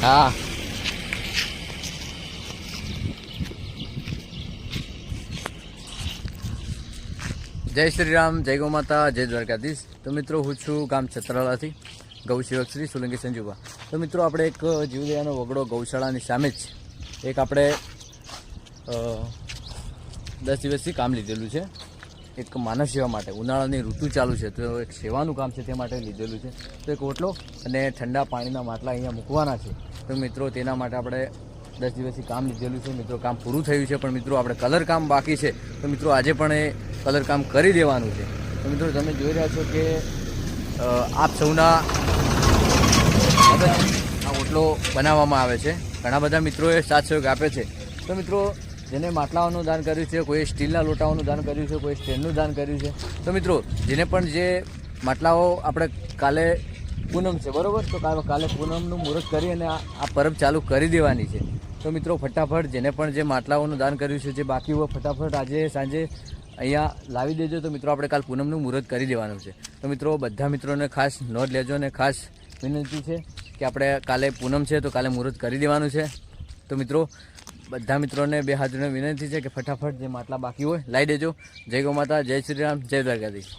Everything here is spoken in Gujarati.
હા જય શ્રી રામ, જય ગૌ માતા, જય દ્વારકાધીશ। તો મિત્રો હું છું ગામ છત્રાલાથી ગૌસેવક શ્રી સોલંકી સંજુભા। તો મિત્રો આપણે એક જીવદયાનો વગડો ગૌશાળાની સામે જ એક આપણે 10 દિવસથી કામ લીધેલું છે, એક માનવ સેવા માટે। ઉનાળાની ઋતુ ચાલુ છે તો એક સેવાનું કામ છે, તે માટે લીધેલું છે। તો એક ઓટલો અને ઠંડા પાણીના માટલા અહીંયા મૂકવાના છે। તો મિત્રો તેના માટે આપણે 10 દિવસથી કામ લીધેલું છે। મિત્રો કામ પૂરું થયું છે, પણ મિત્રો આપણે કલર કામ બાકી છે। તો મિત્રો આજે પણ એ કલર કામ કરી દેવાનું છે। તો મિત્રો તમે જોઈ રહ્યા છો કે આપ સૌના આ ઓટલો બનાવવામાં આવે છે। ઘણા બધા મિત્રોએ સાથ સહયોગ આપે છે। તો મિત્રો જેને માટલાઓનું દાન કર્યું છે, કોઈ સ્ટીલના લોટાઓનું દાન કર્યું છે, કોઈ સ્ટેન્ડનું દાન કર્યું છે। તો મિત્રો જેને પણ જે માટલાઓ આપણે કાલે પૂનમ છે બરાબર, તો કાલે પૂનમનું મુહૂર્ત કરી અને આ પરબ ચાલુ કરી દેવાની છે। તો મિત્રો ફટાફટ જેને પણ જે માટલાઓનું દાન કર્યું છે, જે બાકી હોય ફટાફટ આજે સાંજે અહીંયા લાવી દેજો। તો મિત્રો આપણે કાલ પૂનમનું મુહૂર્ત કરી દેવાનું છે। તો મિત્રો બધા મિત્રોને ખાસ નોંધ લેજો અને ખાસ વિનંતી છે કે આપણે કાલે પૂનમ છે તો કાલે મુહૂર્ત કરી દેવાનું છે। તો મિત્રો બધા મિત્રોને બે હાથ જોડીને વિનંતી છે કે ફટાફટ જે માટલા બાકી હોય લાવી દેજો। જય ગૌ માતા, જય શ્રી રામ, જય દ્વારકાધીશ।